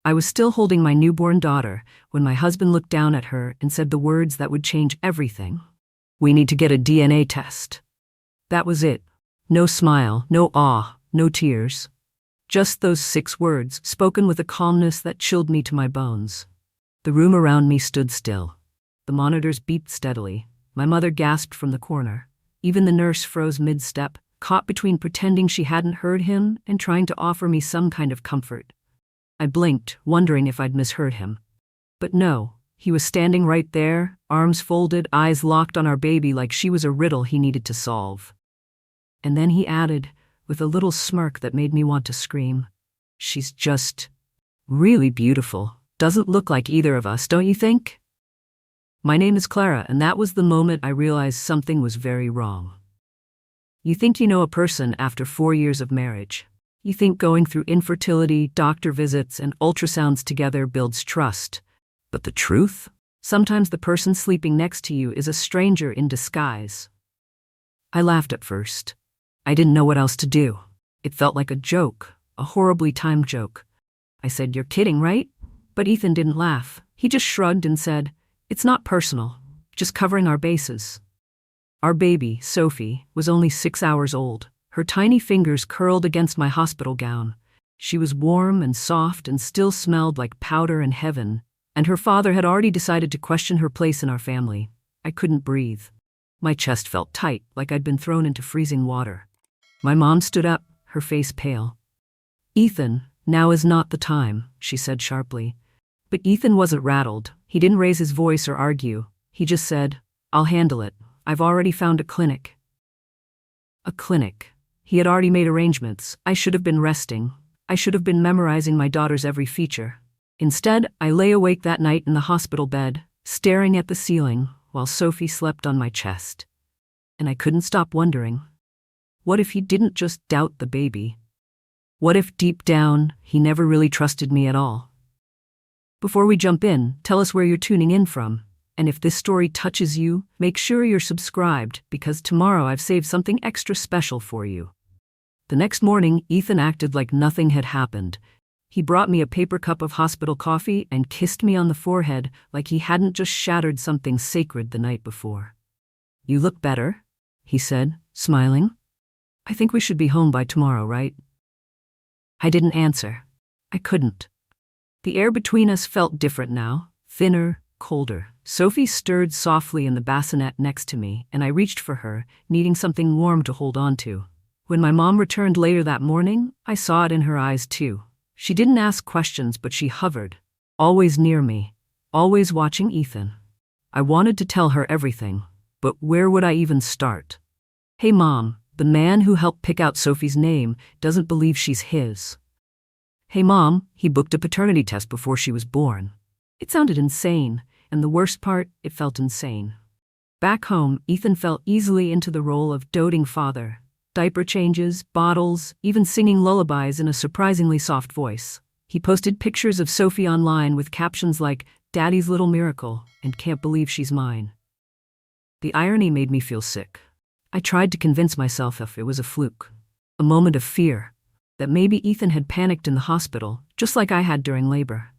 I was still holding my newborn daughter when my husband looked down at her and said the words that would change everything. "We need to get a DNA test." That was it. No smile, no awe, no tears. Just those 6 words, spoken with a calmness that chilled me to my bones. The room around me stood still. The monitors beeped steadily. My mother gasped from the corner. Even the nurse froze mid-step, caught between pretending she hadn't heard him and trying to offer me some kind of comfort. I blinked, wondering if I'd misheard him. But no, he was standing right there, arms folded, eyes locked on our baby like she was a riddle he needed to solve. And then he added, with a little smirk that made me want to scream, "She's just really beautiful. Doesn't look like either of us, don't you think?" My name is Clara, and that was the moment I realized something was very wrong. You think you know a person after 4 years of marriage. You think going through infertility, doctor visits, and ultrasounds together builds trust. But the truth? Sometimes the person sleeping next to you is a stranger in disguise. I laughed at first. I didn't know what else to do. It felt like a joke, a horribly timed joke. I said, "You're kidding, right?" But Ethan didn't laugh. He just shrugged and said, "It's not personal, just covering our bases." Our baby, Sophie, was only 6 hours old. Her tiny fingers curled against my hospital gown. She was warm and soft and still smelled like powder and heaven, and her father had already decided to question her place in our family. I couldn't breathe. My chest felt tight, like I'd been thrown into freezing water. My mom stood up, her face pale. "Ethan, now is not the time," she said sharply. But Ethan wasn't rattled. He didn't raise his voice or argue. He just said, "I'll handle it. I've already found a clinic." A clinic. He had already made arrangements. I should have been resting. I should have been memorizing my daughter's every feature. Instead, I lay awake that night in the hospital bed, staring at the ceiling while Sophie slept on my chest. And I couldn't stop wondering. What if he didn't just doubt the baby? What if deep down, he never really trusted me at all? Before we jump in, tell us where you're tuning in from. And if this story touches you, make sure you're subscribed, because tomorrow I've saved something extra special for you. The next morning, Ethan acted like nothing had happened. He brought me a paper cup of hospital coffee and kissed me on the forehead like he hadn't just shattered something sacred the night before. "You look better," he said, smiling. "I think we should be home by tomorrow, right?" I didn't answer. I couldn't. The air between us felt different now, thinner, colder. Sophie stirred softly in the bassinet next to me, and I reached for her, needing something warm to hold on to. When my mom returned later that morning, I saw it in her eyes too. She didn't ask questions, but she hovered, always near me, always watching Ethan. I wanted to tell her everything, but where would I even start? "Hey Mom, the man who helped pick out Sophie's name doesn't believe she's his." "Hey Mom, he booked a paternity test before she was born." It sounded insane, and the worst part, it felt insane. Back home, Ethan fell easily into the role of doting father. Diaper changes, bottles, even singing lullabies in a surprisingly soft voice. He posted pictures of Sophie online with captions like, "Daddy's little miracle," and "Can't believe she's mine." The irony made me feel sick. I tried to convince myself if it was a fluke, a moment of fear, that maybe Ethan had panicked in the hospital, just like I had during labor.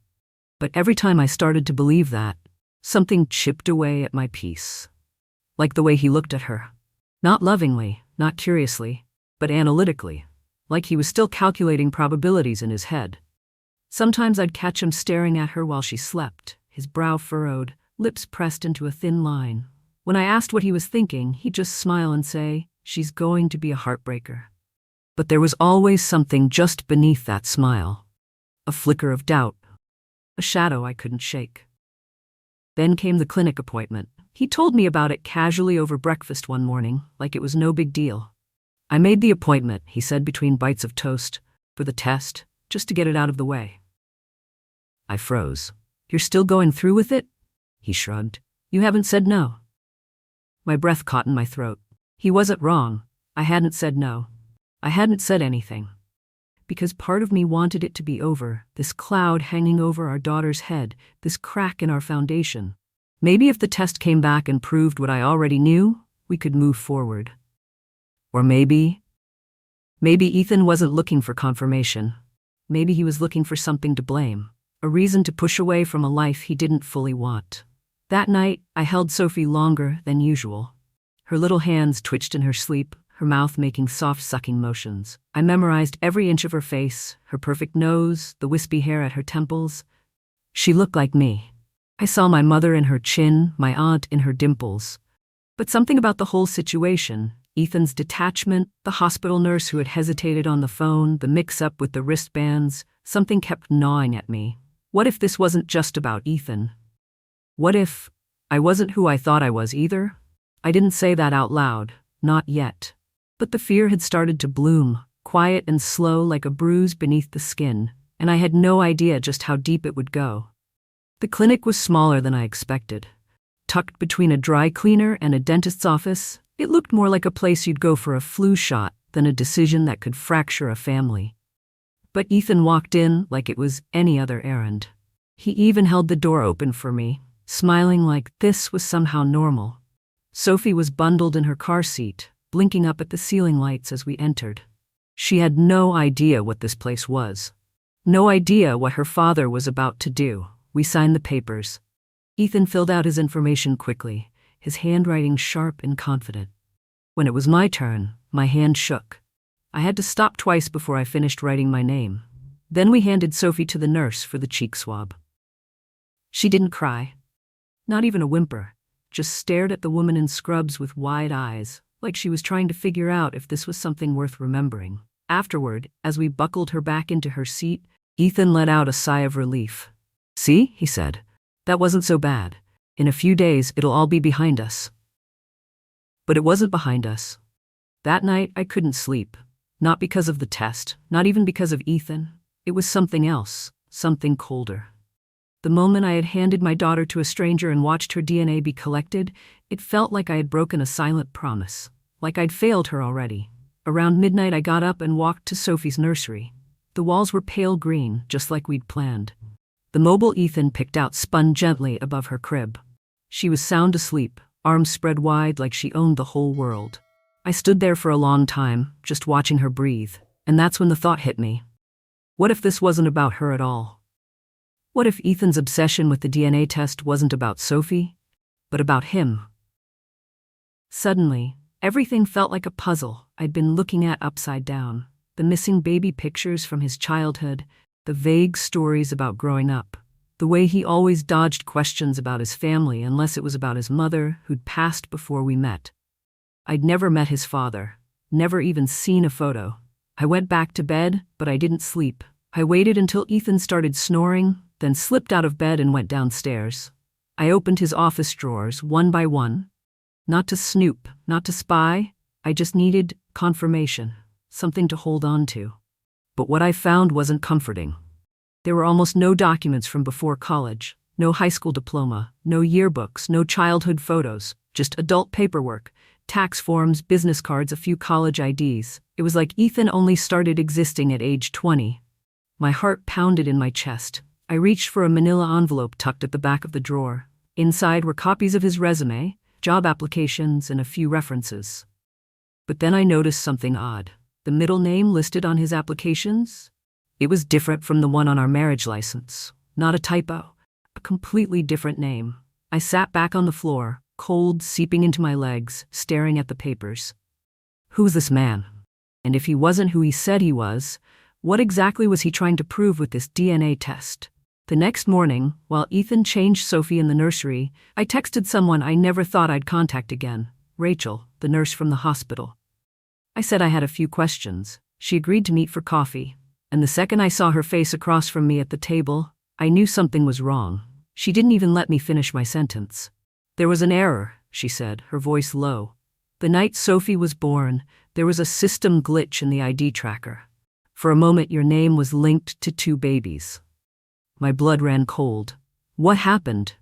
But every time I started to believe that, something chipped away at my peace. Like the way he looked at her. Not lovingly, not curiously, but analytically, like he was still calculating probabilities in his head. Sometimes I'd catch him staring at her while she slept, his brow furrowed, lips pressed into a thin line. When I asked what he was thinking, he'd just smile and say, "She's going to be a heartbreaker." But there was always something just beneath that smile. A flicker of doubt. A shadow I couldn't shake. Then came the clinic appointment. He told me about it casually over breakfast one morning, like it was no big deal. "I made the appointment," he said between bites of toast, "for the test, just to get it out of the way." I froze. "You're still going through with it?" He shrugged. "You haven't said no." My breath caught in my throat. He wasn't wrong. I hadn't said no. I hadn't said anything. Because part of me wanted it to be over, this cloud hanging over our daughter's head, this crack in our foundation. Maybe if the test came back and proved what I already knew, we could move forward. Or maybe Ethan wasn't looking for confirmation. Maybe he was looking for something to blame. a reason to push away from a life he didn't fully want. That night, I held Sophie longer than usual. Her little hands twitched in her sleep, her mouth making soft sucking motions. I memorized every inch of her face, her perfect nose, the wispy hair at her temples. She looked like me. I saw my mother in her chin, my aunt in her dimples. But something about the whole situation, Ethan's detachment, the hospital nurse who had hesitated on the phone, the mix-up with the wristbands, something kept gnawing at me. What if this wasn't just about Ethan? What if I wasn't who I thought I was either? I didn't say that out loud, not yet. But the fear had started to bloom, quiet and slow like a bruise beneath the skin, and I had no idea just how deep it would go. The clinic was smaller than I expected. Tucked between a dry cleaner and a dentist's office, it looked more like a place you'd go for a flu shot than a decision that could fracture a family. But Ethan walked in like it was any other errand. He even held the door open for me, smiling like this was somehow normal. Sophie was bundled in her car seat, blinking up at the ceiling lights as we entered. She had no idea what this place was. No idea what her father was about to do. We signed the papers. Ethan filled out his information quickly, his handwriting sharp and confident. When it was my turn, my hand shook. I had to stop twice before I finished writing my name. Then we handed Sophie to the nurse for the cheek swab. She didn't cry. Not even a whimper. Just stared at the woman in scrubs with wide eyes, like she was trying to figure out if this was something worth remembering. Afterward, as we buckled her back into her seat, Ethan let out a sigh of relief. "See," he said. "That wasn't so bad. In a few days, it'll all be behind us." But it wasn't behind us. That night, I couldn't sleep. Not because of the test, not even because of Ethan. It was something else, something colder. The moment I had handed my daughter to a stranger and watched her DNA be collected, it felt like I had broken a silent promise, like I'd failed her already. Around midnight, I got up and walked to Sophie's nursery. The walls were pale green, just like we'd planned. The mobile Ethan picked out spun gently above her crib. She was sound asleep, arms spread wide like she owned the whole world. I stood there for a long time, just watching her breathe, and that's when the thought hit me. What if this wasn't about her at all? What if Ethan's obsession with the DNA test wasn't about Sophie, but about him? Suddenly, everything felt like a puzzle I'd been looking at upside down. The missing baby pictures from his childhood, the vague stories about growing up, the way he always dodged questions about his family unless it was about his mother who'd passed before we met. I'd never met his father, never even seen a photo. I went back to bed, but I didn't sleep. I waited until Ethan started snoring, then slipped out of bed and went downstairs. I opened his office drawers one by one. Not to snoop, not to spy. I just needed confirmation, something to hold on to. But what I found wasn't comforting. There were almost no documents from before college, no high school diploma, no yearbooks, no childhood photos, just adult paperwork, tax forms, business cards, a few college IDs. It was like Ethan only started existing at age 20. My heart pounded in my chest. I reached for a manila envelope tucked at the back of the drawer. Inside were copies of his resume, job applications, and a few references. But then I noticed something odd. The middle name listed on his applications? It was different from the one on our marriage license. Not a typo. A completely different name. I sat back on the floor, cold seeping into my legs, staring at the papers. Who was this man? And if he wasn't who he said he was, what exactly was he trying to prove with this DNA test? The next morning, while Ethan changed Sophie in the nursery, I texted someone I never thought I'd contact again, Rachel, the nurse from the hospital. I said I had a few questions. She agreed to meet for coffee, and the second I saw her face across from me at the table, I knew something was wrong. She didn't even let me finish my sentence. "There was an error," she said, her voice low. "The night Sophie was born, there was a system glitch in the ID tracker. For a moment, your name was linked to 2 babies." My blood ran cold. "What happened?"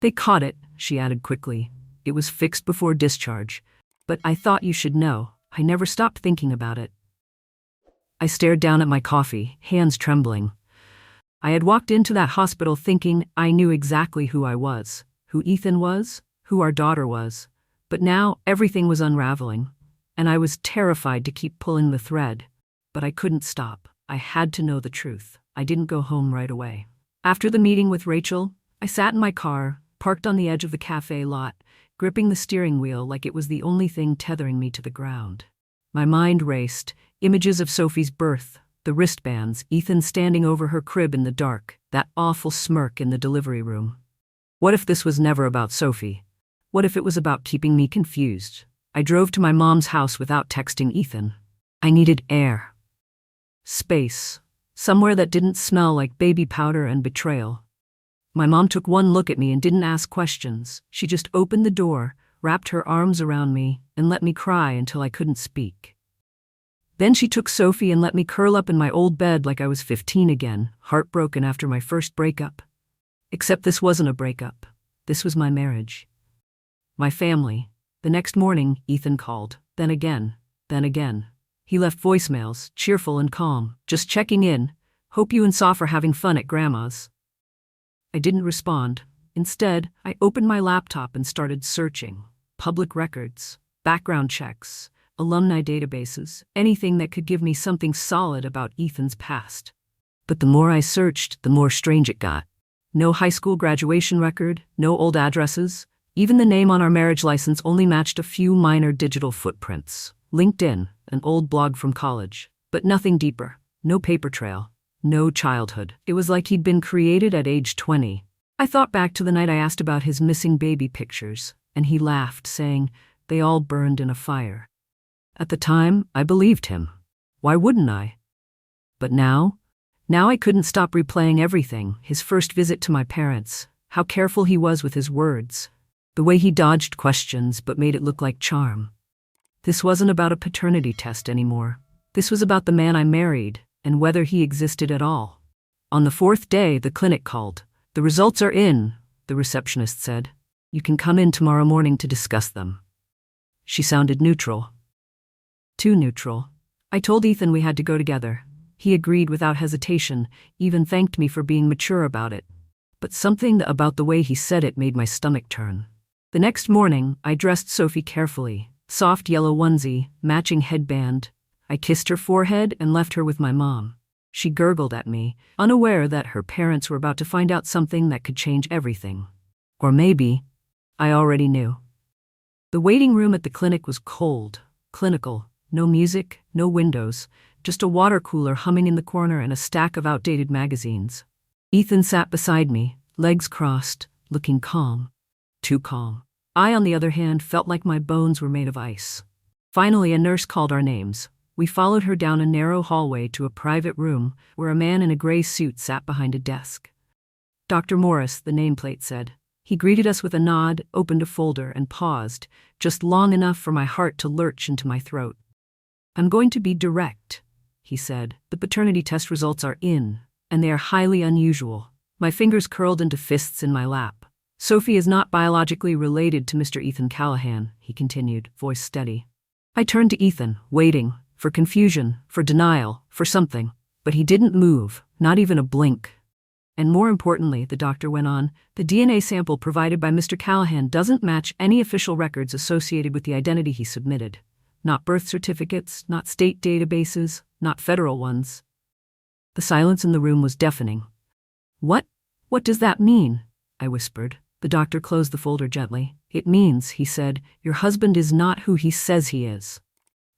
"They caught it," she added quickly. "It was fixed before discharge. But I thought you should know. I never stopped thinking about it." I stared down at my coffee, hands trembling. I had walked into that hospital thinking I knew exactly who I was, who Ethan was, who our daughter was. But now everything was unraveling, and I was terrified to keep pulling the thread. But I couldn't stop. I had to know the truth. I didn't go home right away. After the meeting with Rachel, I sat in my car, parked on the edge of the cafe lot, gripping the steering wheel like it was the only thing tethering me to the ground. My mind raced, images of Sophie's birth, the wristbands, Ethan standing over her crib in the dark, that awful smirk in the delivery room. What if this was never about Sophie? What if it was about keeping me confused? I drove to my mom's house without texting Ethan. I needed air. Space. Somewhere that didn't smell like baby powder and betrayal. My mom took one look at me and didn't ask questions. She just opened the door, wrapped her arms around me, and let me cry until I couldn't speak. Then she took Sophie and let me curl up in my old bed like I was 15 again, heartbroken after my first breakup. Except this wasn't a breakup. This was my marriage. My family. The next morning, Ethan called. Then again. Then again. He left voicemails, cheerful and calm, just checking in. Hope you and Soph are having fun at Grandma's. I didn't respond. Instead, I opened my laptop and started searching. Public records, background checks, alumni databases, anything that could give me something solid about Ethan's past. But the more I searched, the more strange it got. No high school graduation record, no old addresses. Even the name on our marriage license only matched a few minor digital footprints. LinkedIn, an old blog from college. But nothing deeper. No paper trail. No childhood. It was like he'd been created at age 20. I thought back to the night I asked about his missing baby pictures, and he laughed, saying they all burned in a fire. At the time, I believed him. Why wouldn't I? But now I couldn't stop replaying everything. His first visit to my parents, how careful he was with his words, the way he dodged questions but made it look like charm. This wasn't about a paternity test anymore. This was about the man I married and whether he existed at all. On the fourth day, the clinic called. "The results are in," the receptionist said. "You can come in tomorrow morning to discuss them." She sounded neutral. Too neutral. I told Ethan we had to go together. He agreed without hesitation, even thanked me for being mature about it. But something about the way he said it made my stomach turn. The next morning, I dressed Sophie carefully. Soft yellow onesie, matching headband. I kissed her forehead and left her with my mom. She gurgled at me, unaware that her parents were about to find out something that could change everything. Or maybe, I already knew. The waiting room at the clinic was cold, clinical, no music, no windows, just a water cooler humming in the corner and a stack of outdated magazines. Ethan sat beside me, legs crossed, looking calm. Too calm. I, on the other hand, felt like my bones were made of ice. Finally, a nurse called our names. We followed her down a narrow hallway to a private room where a man in a gray suit sat behind a desk. Dr. Morris, the nameplate said. He greeted us with a nod, opened a folder, and paused, just long enough for my heart to lurch into my throat. "I'm going to be direct," he said. "The paternity test results are in, and they are highly unusual." My fingers curled into fists in my lap. "Sophie is not biologically related to Mr. Ethan Callahan," he continued, voice steady. I turned to Ethan, waiting, for confusion, for denial, for something. But he didn't move, not even a blink. And more importantly, the doctor went on, the DNA sample provided by Mr. Callahan doesn't match any official records associated with the identity he submitted. Not birth certificates, not state databases, not federal ones. The silence in the room was deafening. What does that mean?" I whispered. The doctor closed the folder gently. "It means," he said, "your husband is not who he says he is."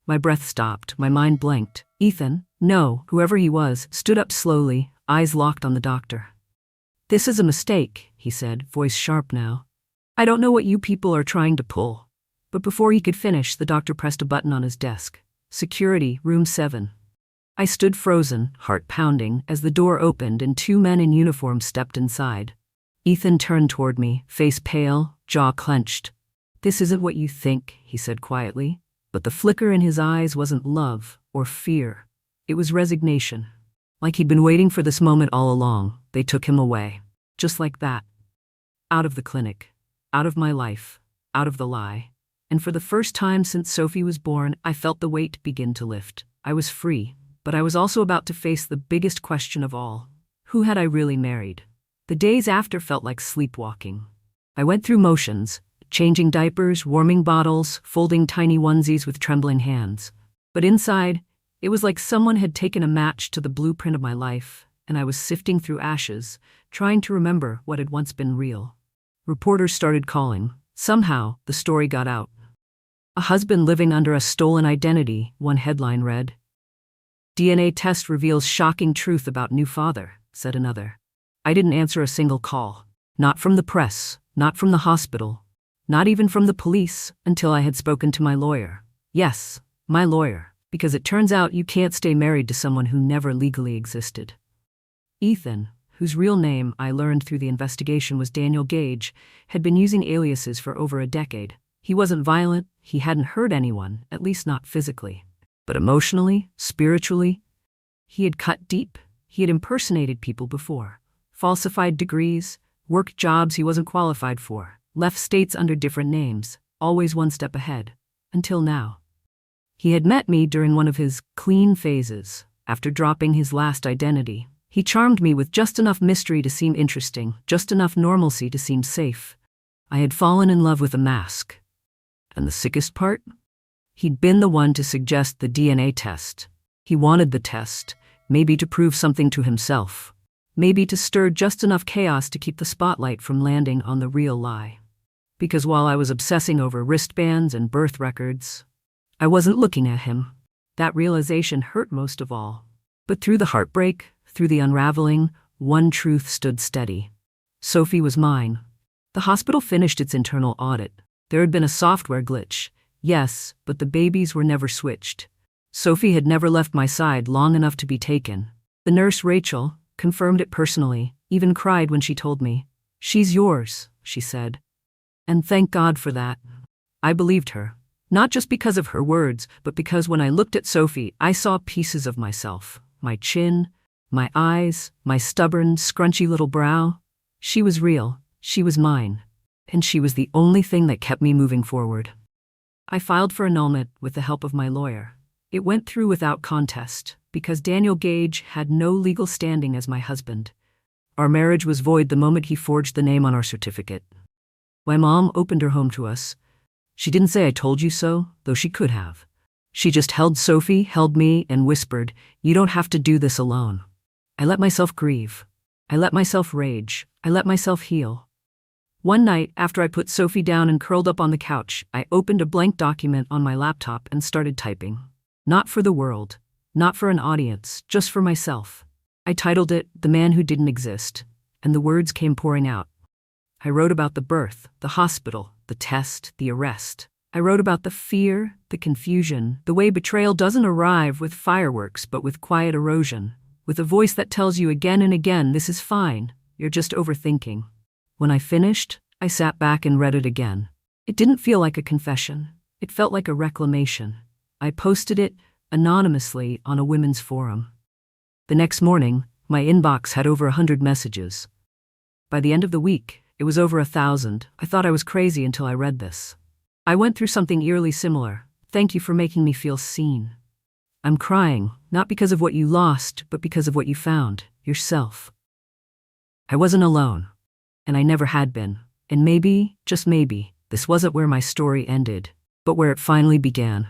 My breath stopped, my mind blanked. Ethan, no, whoever he was, stood up slowly, eyes locked on the doctor. "This is a mistake," he said, voice sharp now. "I don't know what you people are trying to pull." But before he could finish, the doctor pressed a button on his desk. "Security, room 7. I stood frozen, heart pounding, as the door opened and 2 men in uniform stepped inside. Ethan turned toward me, face pale, jaw clenched. "This isn't what you think," he said quietly. But the flicker in his eyes wasn't love or fear. It was resignation. Like he'd been waiting for this moment all along. They took him away. Just like that. Out of the clinic. Out of my life. Out of the lie. And for the first time since Sophie was born, I felt the weight begin to lift. I was free, but I was also about to face the biggest question of all. Who had I really married? The days after felt like sleepwalking. I went through motions, changing diapers, warming bottles, folding tiny onesies with trembling hands. But inside, it was like someone had taken a match to the blueprint of my life, and I was sifting through ashes, trying to remember what had once been real. Reporters started calling. Somehow, the story got out. A husband living under a stolen identity, one headline read. DNA test reveals shocking truth about new father, said another. I didn't answer a single call. Not from the press, not from the hospital, not even from the police, until I had spoken to my lawyer. Yes, my lawyer, because it turns out you can't stay married to someone who never legally existed. Ethan, whose real name I learned through the investigation was Daniel Gage, had been using aliases for over a decade. He wasn't violent, he hadn't hurt anyone, at least not physically. But emotionally, spiritually, he had cut deep. He had impersonated people before, falsified degrees, worked jobs he wasn't qualified for, left states under different names, always one step ahead, until now. He had met me during one of his clean phases, after dropping his last identity. He charmed me with just enough mystery to seem interesting, just enough normalcy to seem safe. I had fallen in love with a mask. And the sickest part? He'd been the one to suggest the DNA test. He wanted the test, maybe to prove something to himself, maybe to stir just enough chaos to keep the spotlight from landing on the real lie. Because while I was obsessing over wristbands and birth records, I wasn't looking at him. That realization hurt most of all. But through the heartbreak, through the unraveling, one truth stood steady. Sophie was mine. The hospital finished its internal audit. There had been a software glitch. Yes, but the babies were never switched. Sophie had never left my side long enough to be taken. The nurse, Rachel, confirmed it personally, even cried when she told me. She's yours, she said. And thank God for that. I believed her. Not just because of her words, but because when I looked at Sophie, I saw pieces of myself. My chin, my eyes, my stubborn, scrunchy little brow. She was real. She was mine. And she was the only thing that kept me moving forward. I filed for annulment with the help of my lawyer. It went through without contest, because Daniel Gage had no legal standing as my husband. Our marriage was void the moment he forged the name on our certificate. My mom opened her home to us. She didn't say I told you so, though she could have. She just held Sophie, held me, and whispered, you don't have to do this alone. I let myself grieve. I let myself rage. I let myself heal. One night, after I put Sophie down and curled up on the couch, I opened a blank document on my laptop and started typing. Not for the world, not for an audience, just for myself. I titled it, The Man Who Didn't Exist, and the words came pouring out. I wrote about the birth, the hospital, the test, the arrest. I wrote about the fear, the confusion, the way betrayal doesn't arrive with fireworks but with quiet erosion, with a voice that tells you again and again, this is fine, you're just overthinking. When I finished, I sat back and read it again. It didn't feel like a confession. It felt like a reclamation. I posted it anonymously on a women's forum. The next morning, my inbox had over 100 messages. By the end of the week, it was over 1,000. I thought I was crazy until I read this. I went through something eerily similar. Thank you for making me feel seen. I'm crying, not because of what you lost, but because of what you found, yourself. I wasn't alone. And I never had been. And maybe, just maybe, this wasn't where my story ended, but where it finally began.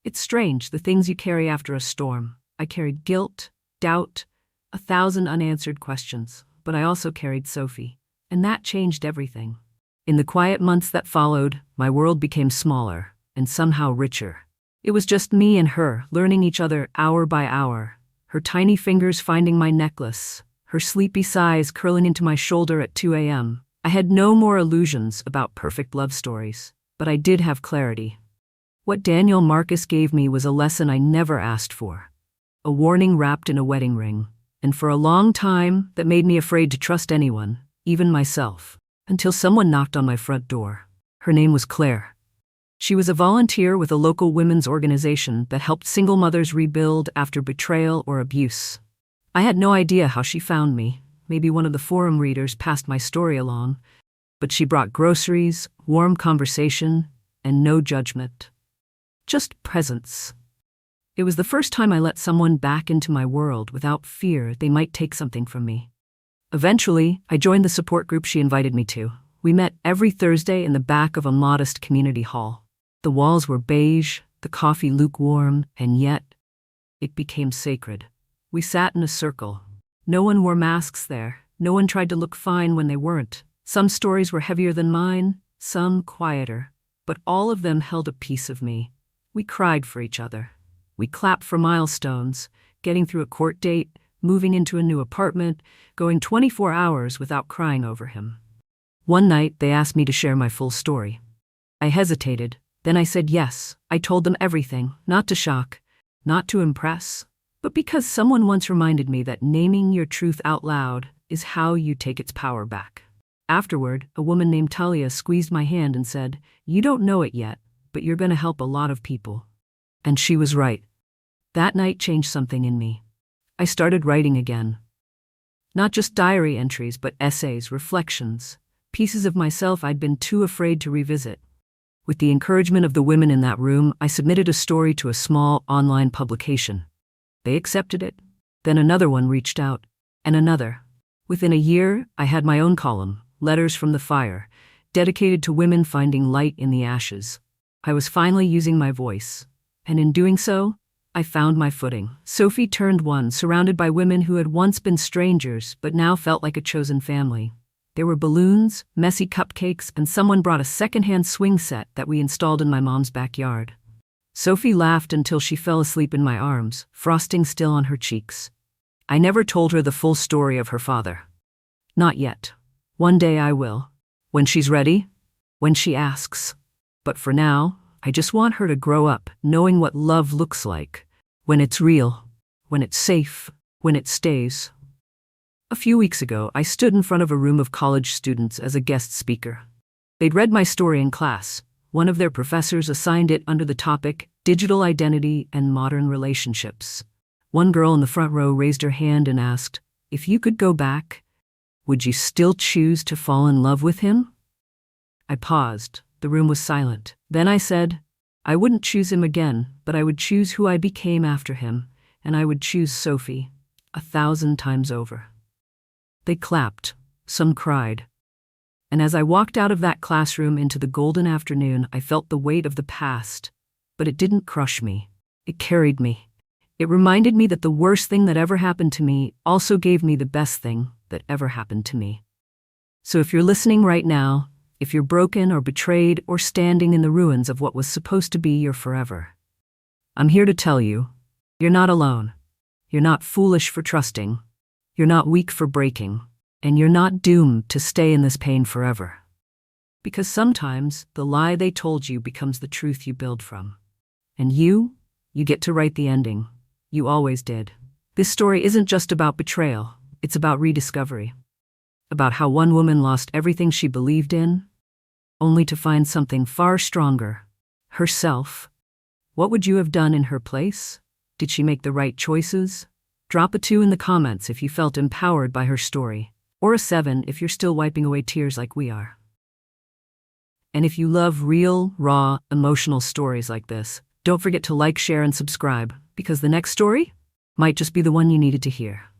It's strange, the things you carry after a storm. I carried guilt, doubt, 1,000 unanswered questions, but I also carried Sophie. And that changed everything. In the quiet months that followed, my world became smaller, and somehow richer. It was just me and her, learning each other hour by hour, her tiny fingers finding my necklace, her sleepy sighs curling into my shoulder at 2 a.m. I had no more illusions about perfect love stories, but I did have clarity. What Daniel Marcus gave me was a lesson I never asked for. A warning wrapped in a wedding ring, and for a long time that made me afraid to trust anyone, even myself, until someone knocked on my front door. Her name was Claire. She was a volunteer with a local women's organization that helped single mothers rebuild after betrayal or abuse. I had no idea how she found me. Maybe one of the forum readers passed my story along. But she brought groceries, warm conversation, and no judgment. Just presence. It was the first time I let someone back into my world without fear they might take something from me. Eventually, I joined the support group she invited me to. We met every Thursday in the back of a modest community hall. The walls were beige, the coffee lukewarm, and yet, it became sacred. We sat in a circle. No one wore masks there. No one tried to look fine when they weren't. Some stories were heavier than mine, some quieter, but all of them held a piece of me. We cried for each other. We clapped for milestones, getting through a court date, moving into a new apartment, going 24 hours without crying over him. One night, they asked me to share my full story. I hesitated. Then I said yes. I told them everything, not to shock, not to impress, but because someone once reminded me that naming your truth out loud is how you take its power back. Afterward, a woman named Talia squeezed my hand and said, "You don't know it yet, but you're going to help a lot of people." And she was right. That night changed something in me. I started writing again. Not just diary entries, but essays, reflections, pieces of myself I'd been too afraid to revisit. With the encouragement of the women in that room, I submitted a story to a small online publication. They accepted it. Then another one reached out, and another. Within a year, I had my own column, Letters from the Fire, dedicated to women finding light in the ashes. I was finally using my voice, and in doing so, I found my footing. Sophie turned one, surrounded by women who had once been strangers but now felt like a chosen family. There were balloons, messy cupcakes, and someone brought a secondhand swing set that we installed in my mom's backyard. Sophie laughed until she fell asleep in my arms, frosting still on her cheeks. I never told her the full story of her father. Not yet. One day I will. When she's ready. When she asks. But for now, I just want her to grow up knowing what love looks like. When it's real. When it's safe. When it stays. A few weeks ago, I stood in front of a room of college students as a guest speaker. They'd read my story in class. One of their professors assigned it under the topic, Digital Identity and Modern Relationships. One girl in the front row raised her hand and asked, "If you could go back, would you still choose to fall in love with him?" I paused. The room was silent. Then I said, "I wouldn't choose him again, but I would choose who I became after him, and I would choose Sophie 1,000 times over." They clapped. Some cried. And as I walked out of that classroom into the golden afternoon, I felt the weight of the past. But it didn't crush me. It carried me. It reminded me that the worst thing that ever happened to me also gave me the best thing that ever happened to me. So if you're listening right now, if you're broken or betrayed or standing in the ruins of what was supposed to be your forever, I'm here to tell you, you're not alone. You're not foolish for trusting. You're not weak for breaking. And you're not doomed to stay in this pain forever. Because sometimes the lie they told you becomes the truth you build from. And you get to write the ending. You always did. This story isn't just about betrayal. It's about rediscovery. About how one woman lost everything she believed in, only to find something far stronger, herself. What would you have done in her place? Did she make the right choices? Drop a 2 in the comments if you felt empowered by her story, or a 7 if you're still wiping away tears like we are. And if you love real, raw, emotional stories like this, don't forget to like, share, and subscribe, because the next story might just be the one you needed to hear.